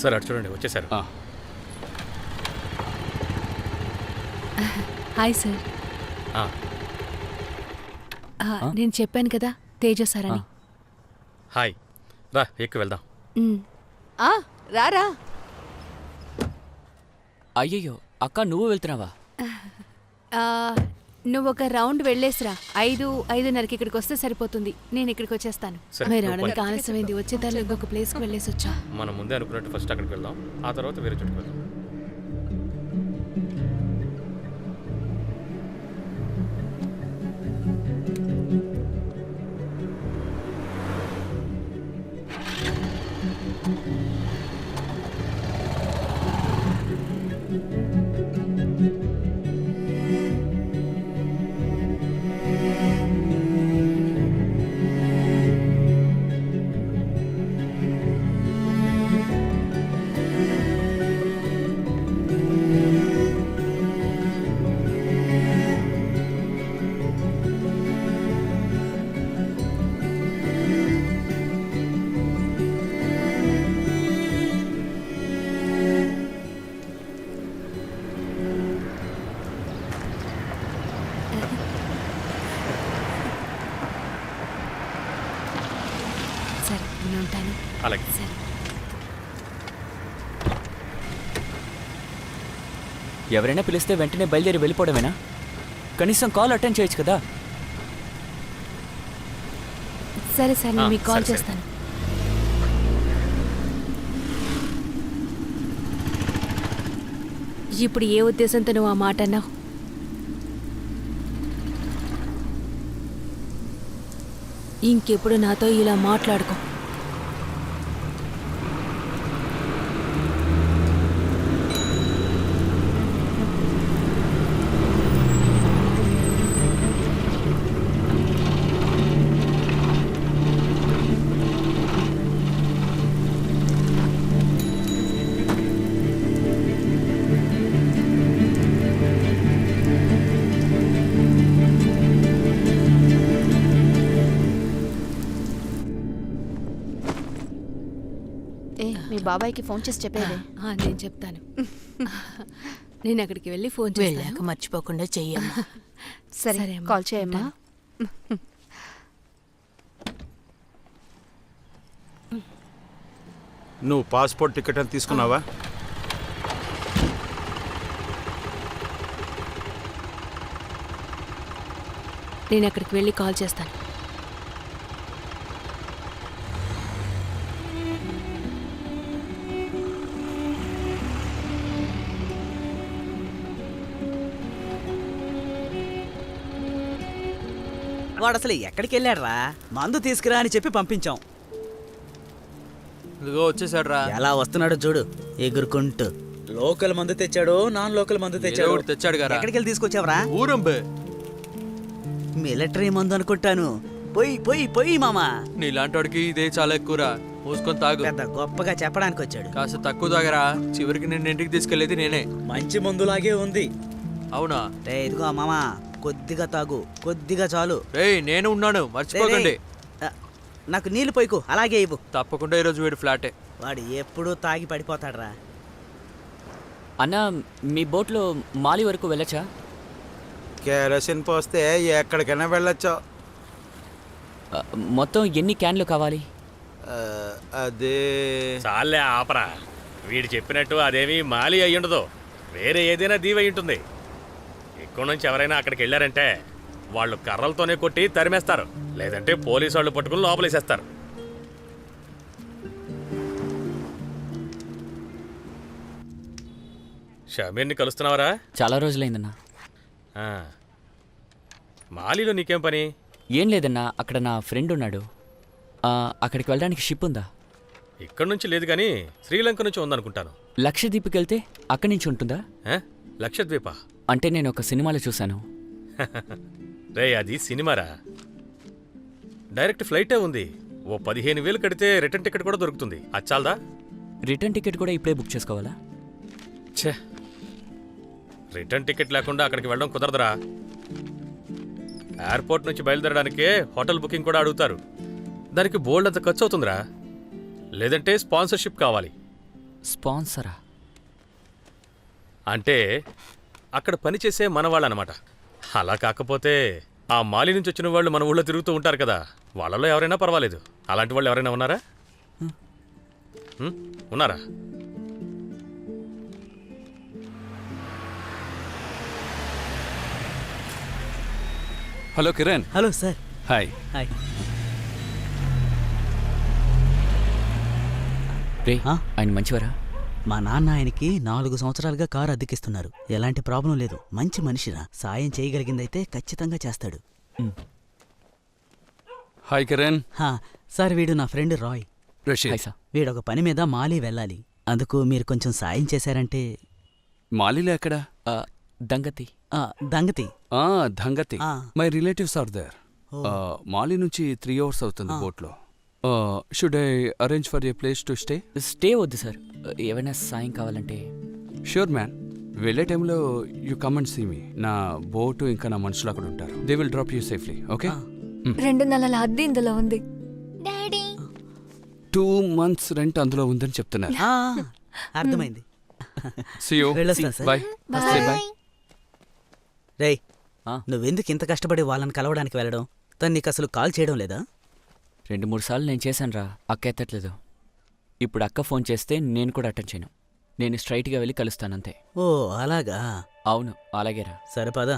Sir అటు చూడండి వచ్చేసారు. Hi sir. నేను చెప్పాను కదా తేజ సార్ అని. హాయ్, రా ఎక్కువ వెళ్దాం. రారా. అయ్యయ్యో అక్క, నువ్వు వెళ్తున్నావా? నువ్వు ఒక రౌండ్ వెళ్ళేసిరా. 5:30కి ఇక్కడికి వస్తే సరిపోతుంది. నేను ఇక్కడికి వచ్చేస్తాను. మీరు రావడానికి ఆలస్యమైంది. వచ్చేదాన్ని ఇంకొక ప్లేస్కి వెళ్ళేసి వచ్చా. మనం ముందే అనుకున్నట్టు ఫస్ట్ అక్కడికి వెళ్దాం, ఆ తర్వాత వేరే చోటుకి వెళ్దాం. సరే నేను ఉంటాను. అలాగే. సరే. ఎవరైనా పిలిస్తే వెంటనే బయలుదేరి వెళ్ళిపోవడమేనా? కనీసం కాల్ అటెండ్ చేయొచ్చు కదా. సరే సరే నేను మీకు కాల్ సరే. చేస్తాను. ఇప్పుడు ఏ ఉద్దేశంతో నువ్వు ఆ మాట అన్నావు? ఇంకెప్పుడు నాతో ఇలా మాట్లాడుకో. మీ బాబాయ్కి ఫోన్ చేసి చెప్పేది. నేను చెప్తాను. నేను అక్కడికి వెళ్ళి ఫోన్ చేస్తాను. మర్చిపోకుండా చెయ్యమ్మా. సరే సరే కాల్ చేయమ్మా. నువ్వు పాస్పోర్ట్ టికెట్ అని తీసుకున్నావా? నేను అక్కడికి వెళ్ళి కాల్ చేస్తాను. వాడు అసలు ఎక్కడికి వెళ్ళాడ్రా? మందు తీసుకురా అని చెప్పి పంపించాం. ఇదిగో వచ్చేసాడు రా. ఎలా వస్తున్నాడో చూడు ఎగురుకుంటూ. లోకల్ మందు తెచ్చాడు, నాన్ లోకల్ మందు తెచ్చాడు. తెచ్చాడు కదా. ఎక్కడికి వెళ్ళి తీసుకొచ్చావరా? ఊరంబే. మిలిటరీ మందు అనుకుంటాను. పోయి పోయి పోయి మామా. నీలాంటోడికి ఇదే చాలా ఎక్కువరా. పోసుకొని తాగు. పెద్ద గొప్పగా చెప్పడానికి వచ్చాడు. కాస్త తక్కువ తాగరా. చివరికి నిన్ను ఇంటికి తీసుకెళ్లేది నేనే. మంచి మందులాగే ఉంది. అవునా? రే ఇదిగో మామా, కొద్దిగా తాగు, కొద్దిగా చాలు. రేయ్ నేను ఉన్నాను, మర్చిపోకండి. నాకు నీళ్లు పోయికు, అలాగే ఇవ్వు. తప్పకుండా ఈరోజు వీడు ఫ్లాటే. వాడు ఎప్పుడూ తాగి పడిపోతాడ్రా. అన్నా, మీ బోట్లో మాలి వరకు వెళ్ళచ్చా? కెరసిన్ పోస్తే ఎక్కడికైనా వెళ్ళొచ్చు. మొత్తం ఎన్ని క్యాన్లు కావాలి? అదే చాలే ఆపరా. వీడు చెప్పినట్టు అదేమీ మాలి అయ్యుండదు, వేరే ఏదైనా దీవి అయి ఉంటుంది. ఇక్కడి నుంచి ఎవరైనా అక్కడికి వెళ్ళారంటే వాళ్ళు కర్రలతోనే కొట్టి తరిమేస్తారు, లేదంటే పోలీసు వాళ్ళు పట్టుకుని లోపలేసేస్తారు. షమీర్ని కలుస్తున్నావరా? చాలా రోజులైందన్నా. మాలీలో నీకేం పని? ఏం లేదన్నా, అక్కడ నా ఫ్రెండ్ ఉన్నాడు. అక్కడికి వెళ్ళడానికి షిప్ ఉందా? ఇక్కడి నుంచి లేదు కానీ శ్రీలంక నుంచి ఉందనుకుంటాను. లక్షద్వీప్కి వెళ్తే అక్కడి నుంచి ఉంటుందా? లక్షద్వీప అంటే నేను ఒక సినిమాలో చూశాను. రే అది సినిమారా, డైరెక్ట్ ఫ్లైటే ఉంది. ఓ 15,000 కడితే రిటర్న్ టికెట్ కూడా దొరుకుతుంది. అచ్చాలదా? రిటర్న్ టికెట్ కూడా ఇప్పుడే బుక్ చేసుకోవాలా? ఛే, రిటర్న్ టికెట్ లేకుండా అక్కడికి వెళ్ళడం కుదరదురా. ఎయిర్పోర్ట్ నుంచి బయలుదేరడానికే హోటల్ బుకింగ్ కూడా అడుగుతారు. దానికి బోల్డ్ అంత ఖర్చు అవుతుందిరా. లేదంటే స్పాన్సర్షిప్ కావాలి. స్పాన్సరా? అంటే అక్కడ పనిచేసే మన వాళ్ళనమాట. అలా కాకపోతే ఆ మాలి నుంచి వచ్చిన వాళ్ళు మన ఊళ్ళో తిరుగుతూ ఉంటారు కదా, వాళ్ళలో ఎవరైనా పర్వాలేదు. అలాంటి వాళ్ళు ఎవరైనా ఉన్నారా? ఉన్నారా? Hello Kiran. Hello sir. Hi. Hi. రే, ఆ? ఆయన మంచివారా? మా నాన్న ఆయనకి 4 సంవత్సరాలుగా కారు అద్దెకిస్తున్నారు. ఎలాంటి ప్రాబ్లం లేదు. మంచి మనిషిరా. సాయం చేయగలిగిందైతే ఖచ్చితంగా చేస్తాడు. హాయ్ కిరణ్. సార్, వీడు నా friend Roy. Rashid. Hi sir. వీడొక పని మీద మాలి వెళ్ళాలి. అందుకు మీరు కొంచెం సాయం చేశారంటే. మాలిలో ఎక్కడ? దంగతి. దంగతి. దంగతి. ఆ. My relatives are there. Male నుంచి 3 hours అవుతుంది బోట్లో. Should I arrange for a place to stay? Stay వద్దు సార్, ఏమైనా సాయం కావాలంటే. Sure man. వెళ్ళే టైంలో you come and see me. నా బోటు ఇంకా నా మనుషులు అక్కడ ఉంటారు. They will drop you safely. Okay? 2 నెలల అద్దె ఇందులో ఉంది. 2 months రెంట్ అందులో ఉందని చెప్తున్నారు. అర్థమైంది. See you. వెళ్ళొస్తాను సార్. Bye. Say bye. రేయ్, ఆ. నువ్వెందుకు ఇంత కష్టపడి వాళ్ళని కలవడానికి వెళ్ళడం? తను నీకు అసలు కాల్ చేయడం లేదా? 2-3 సార్లు నేను చేశాను రా, అక్క ఎత్తట్లేదు. ఇప్పుడు అక్క ఫోన్ చేస్తే నేను కూడా అటెండ్ చేయను. నేను స్ట్రైట్గా వెళ్ళి కలుస్తానంతే. ఓ అలాగా. అవును, అలాగేరా. సరే పదా.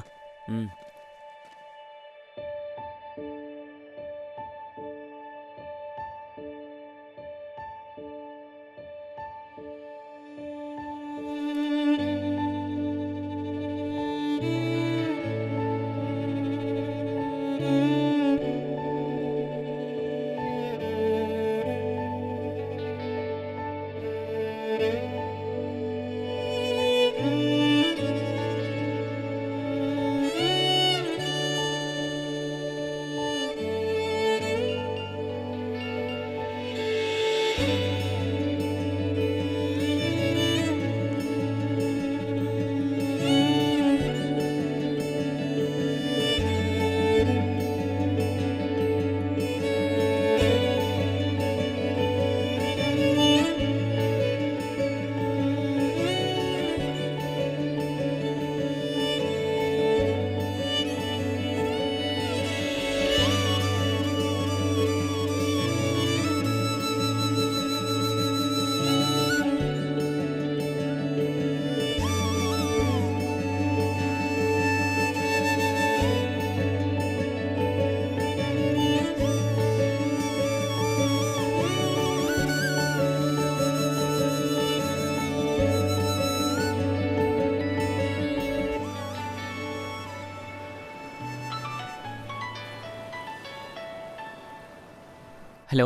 హలో.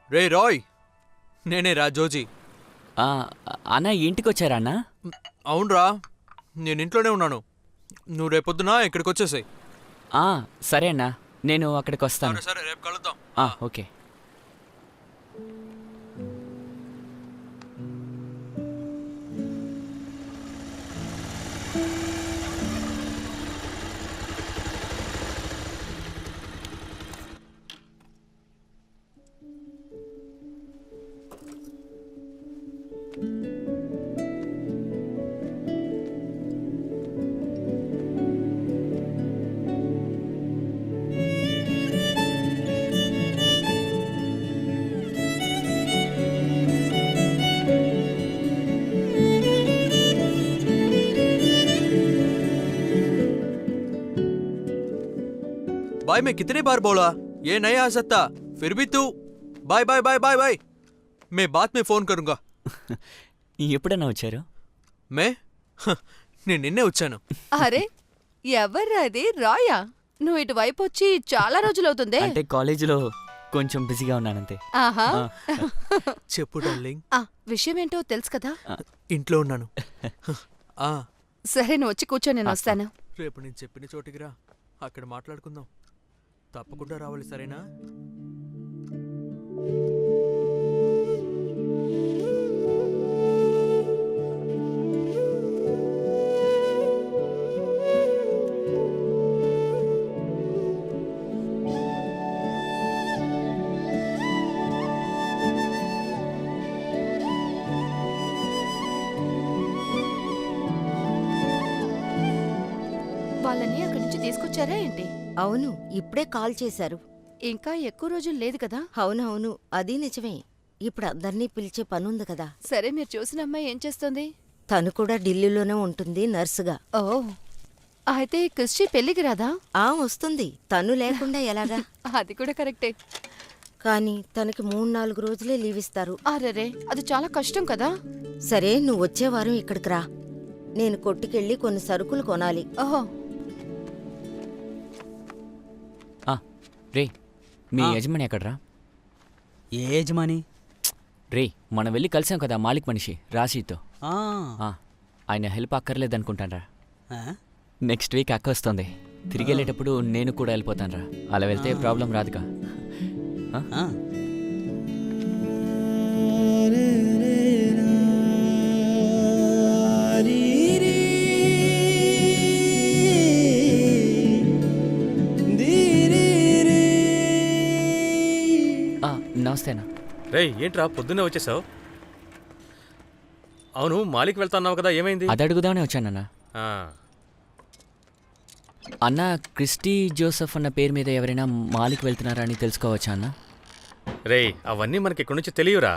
రే రాయ్, నేనే రా జోజీ. అన్న ఇంటికి వచ్చారా అన్న? అవునరా, నేను ఇంట్లోనే ఉన్నాను. నువ్వు రేపొద్దున ఇక్కడికి వచ్చేసాయి. సరే అన్న, నేను అక్కడికి వస్తాను. సరే, రేపు కలుద్దాం. ఓకే. भाई मैं कितनी बार बोला ये नहीं आ सकता, फिर भी तू bye bye bye bye bye. मैं बाद में फोन करूंगा. ఎప్పుడన్నా వచ్చారు? నేను నిన్నే వచ్చాను. అరే, ఎవర్రాది? రాయా? నువ్వు ఇటువైపు వచ్చి చాలా రోజులవుతుందే. అంటే కాలేజీలో కొంచెం బిజీగా ఉన్నానంతే. ఆహా. చెప్పు డార్లింగ్. విషయం ఏంటో తెలుసు కదా? ఇంట్లో ఉన్నాను. సరే, నువ్వు వచ్చి కూర్చో, నేను వస్తాను. రేపు నేను చెప్పిన చోటికి రా, అక్కడ మాట్లాడుకుందాం. తప్పకుండా రావాలి, సరేనా? తీసుకొచ్చారా ఏంటి? అవును, ఇప్పుడే కాల్ చేశారు. ఇంకా ఎక్కువ రోజులు లేదు కదా? అవునవును, అది నిజమే. ఇప్పుడు అందర్నీ పిలిచే పనుంది కదా. సరే, మీరు చూసిన అమ్మాయి ఏం చేస్తుంది? తను కూడా ఢిల్లీలోనే ఉంటుంది నర్సుగా. ఓ, అయితే క్రిస్టి పెళ్లికి రాదా? వస్తుంది. తను లేకుండా ఎలాగా? అది కూడా కరెక్టే. కానీ తనకి 3-4 రోజులే లీవ్ ఇస్తారు. అరెరే, అది చాలా కష్టం కదా. సరే, నువ్వు వచ్చే వారం ఇక్కడికి రా. నేను కొట్టుకెళ్ళి కొన్ని సరుకులు కొనాలి. ఓహో, రే మీ యజమాని ఎక్కడ్రా? ఏ యజమాని? రే మనం వెళ్ళి కలిసాం కదా మాలిక్ మనిషి రాశీతో. ఆ, ఆయన హెల్ప్ అక్కర్లేదనుకుంటానరా. ఆ? నెక్స్ట్ వీక్ అక్క వస్తుంది. తిరిగి వెళ్ళేటప్పుడు నేను కూడా వెళ్ళిపోతానురా. అలా వెళ్తే ప్రాబ్లం రాదుగా. ఆ. నమస్తేనా. రేయ్ ఏంట్రా పొద్దున్నే వచ్చేసావు? అవును, మాలిక్ వెళ్తున్నావు కదా, ఏమైంది? అది అడుగుదామనే వచ్చానన్నా. ఆ, అన్న క్రిస్టీ జోసెఫ్ అన్న పేరు మీద ఎవరైనా మాలిక్ వెళ్తున్నారా అని తెలుసుకోవచ్చా అన్న? రేయ్ అవన్నీ మనకి ఇక్కడి నుంచి తెలియరా.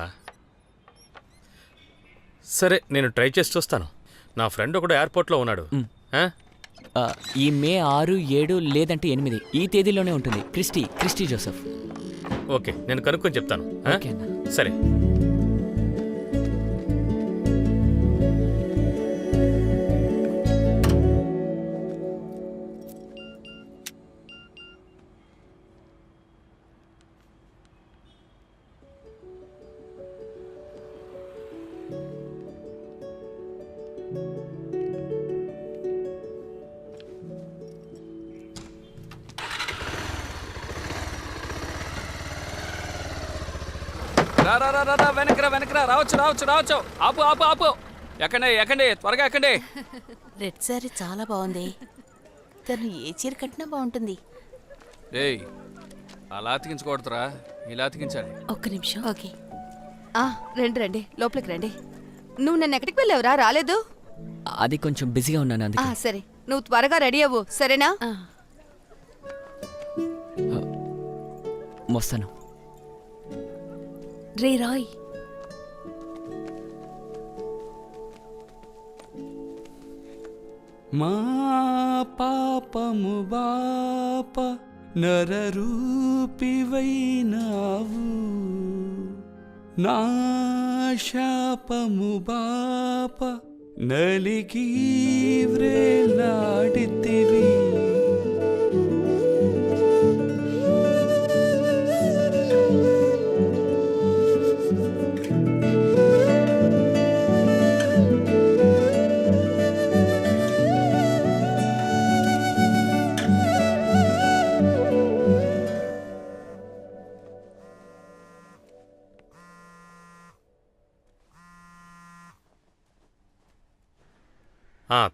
సరే, నేను ట్రై చేసి చూస్తాను. నా ఫ్రెండ్ ఒకడు ఎయిర్పోర్ట్లో ఉన్నాడు. ఈ మే 6, 7 లేదంటే 8 ఈ తేదీలోనే ఉంటుంది క్రిస్టీ జోసెఫ్. ఓకే, నేను కనుక్కొని చెప్తాను. ఓకే అన్న. సరే. వెనకరా రావచ్చు. ఆపు. ఎక్కండి త్వరగా ఎక్కండి. రెడ్ సారీ చాలా బాగుంది. తను ఏ చీర కట్టినా బాగుంటుంది. ఏయ్ అలా అతికించకూడదురా, ఇలా అతికించాలి. ఒక్క నిమిషం. ఓకే. రండి, లోపలికి రండి. నువ్వు నన్ను ఎక్కడికి వెళ్ళావురా? రాలేదు. అది కొంచెం బిజీగా ఉన్నాను అందుకే. సరే, నువ్వు త్వరగా రెడీ అవ్వు, సరేనా? వస్తాను. రే రాయ్, మా పాపము బాప నరరూపివైనావు, నా శాపము బాప నలిగి వ్రేలాడితివి.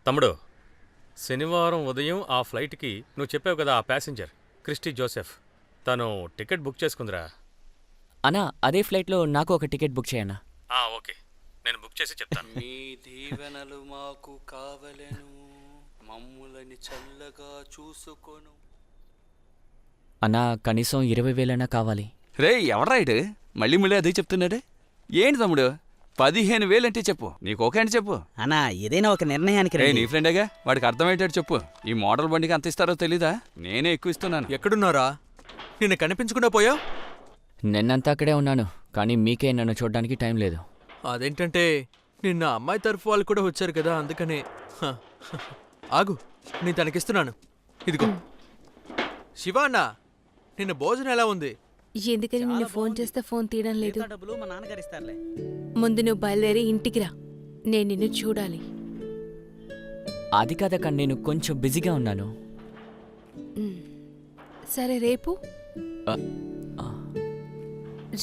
తమ్ముడు, శనివారం ఉదయం ఆ ఫ్లైట్కి నువ్వు చెప్పావు కదా, ఆ ప్యాసింజర్ క్రిస్టీ జోసెఫ్, తను టికెట్ బుక్ చేసుకుందిరా. అన్నా అదే ఫ్లైట్లో నాకు ఒక టికెట్ బుక్ చేయన్నా. ఓకే, నేను బుక్ చేసి చెప్తాను. మీ దీవెనలు మాకు కావలెను, మమ్ములని చల్లగా చూసుకోను. అన్నా కనీసం 20,000 కావాలి. రే ఎవరైడు మళ్ళీ అదే చెప్తున్నాడు ఏంటి తమ్ముడు? 15,000 అంటే చెప్పు, నీకు ఓకే అంటే చెప్పు. అన్నా ఏదైనా ఒక నిర్ణయానికి రే నీ ఫ్రెండేగా, వాడికి అర్థమయ్యేటట్టు చెప్పు. ఈ మోడల్ బండికి అంత ఇస్తారో తెలీదా? నేనే ఎక్కువ ఇస్తున్నాను. ఎక్కడున్నారా? నిన్ను కనిపించకుండా పోయావు. నిన్నంతా అక్కడే ఉన్నాను, కానీ మీకే నన్ను చూడడానికి టైం లేదు. అదేంటంటే నిన్న అమ్మాయి తరఫు వాళ్ళు కూడా వచ్చారు కదా, అందుకనే. ఆగు, నేను తనకిస్తున్నాను. ఇదిగో. శివ అన్న, నిన్న భోజనం ఎలా ఉంది? ఎందుకని నిన్ను ఫోన్ చేస్తే ఫోన్ తీయడం లేదు? డబ్బులు మా నాన్నగారు ఇస్తారులే. ముందు నువ్వు బయలుదేరి ఇంటికి రా, నేను నిన్ను చూడాలి. అది కాదక్క, నేను కొంచెం బిజీగా ఉన్నాను. సరే రేపు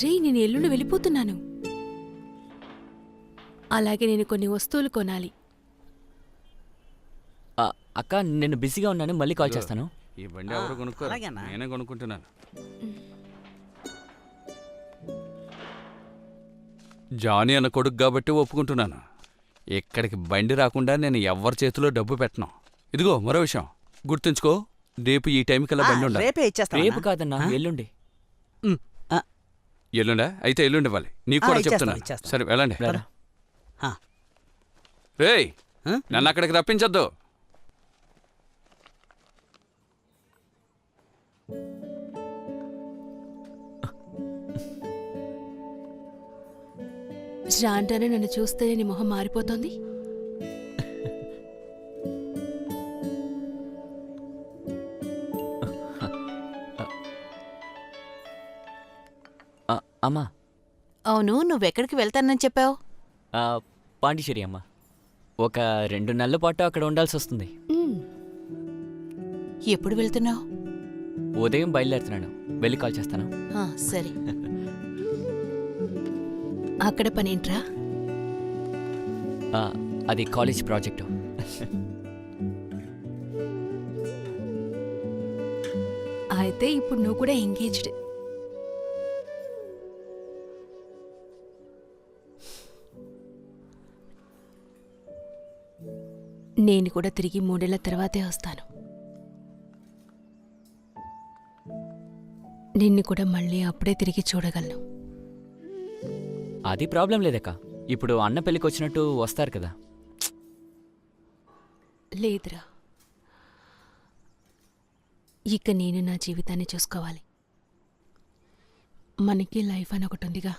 రే, నేను ఎల్లుండి వెళ్ళిపోతున్నాను. అలాగే నేను కొన్ని వస్తువులు కొనాలి. అక్క నేను బిజీగా ఉన్నాను, మళ్ళీ కాల్ చేస్తాను. ఈ బండి ఎవరు కొనుక్కోరు, అలాగేనా? నేనే కొనుక్కుంటున్నాను. జానీ అన్న కొడుకు కాబట్టి ఒప్పుకుంటున్నాను. ఇక్కడికి బండి రాకుండా నేను ఎవ్వరి చేతిలో డబ్బు పెట్టను. ఇదిగో మరో విషయం గుర్తుంచుకో, రేపు ఈ టైంకల్లా బండి ఉండాలి. రేపే ఇచ్చేస్తాను రేపు కాదన్నా ఎల్లుండి. ఎల్లుండా? అయితే ఎల్లుండి ఇవ్వాలి. నీకు కూడా చెప్తున్నా. సరే వెళ్ళండి. రారా. రేయ్, నన్ను అక్కడికి రప్పించొద్దు. రాంటానే నన్ను చూస్తేనే నీ మొహం మారిపోతోంది. అమ్మా, అవును, నువ్వెక్కడికి వెళ్తానని చెప్పావు? పాండిచేరి అమ్మా. ఒక 2 నెలల పాటు అక్కడ ఉండాల్సి వస్తుంది. ఎప్పుడు వెళ్తున్నావు? ఉదయం బయలుదేరుతున్నాను. వెళ్ళి కాల్ చేస్తాను. సరే. అక్కడ పనేంట్రా? అది కాలేజ్ ప్రాజెక్టు. అయితే ఇప్పుడు నువ్వు కూడా ఎంగేజ్డ్. నేను కూడా తిరిగి 3 ఏళ్ల తర్వాతే వస్తాను. నిన్ను కూడా మళ్ళీ అప్పుడే తిరిగి చూడగలను. అది ప్రాబ్లం లేదక్క. ఇప్పుడు అన్న పెళ్ళికి వచ్చినట్టు వస్తారు కదా. లేదురా, ఇక నేను నా జీవితాన్ని చూసుకోవాలి. మనకి లైఫ్ అని ఒకటి ఉందిగా.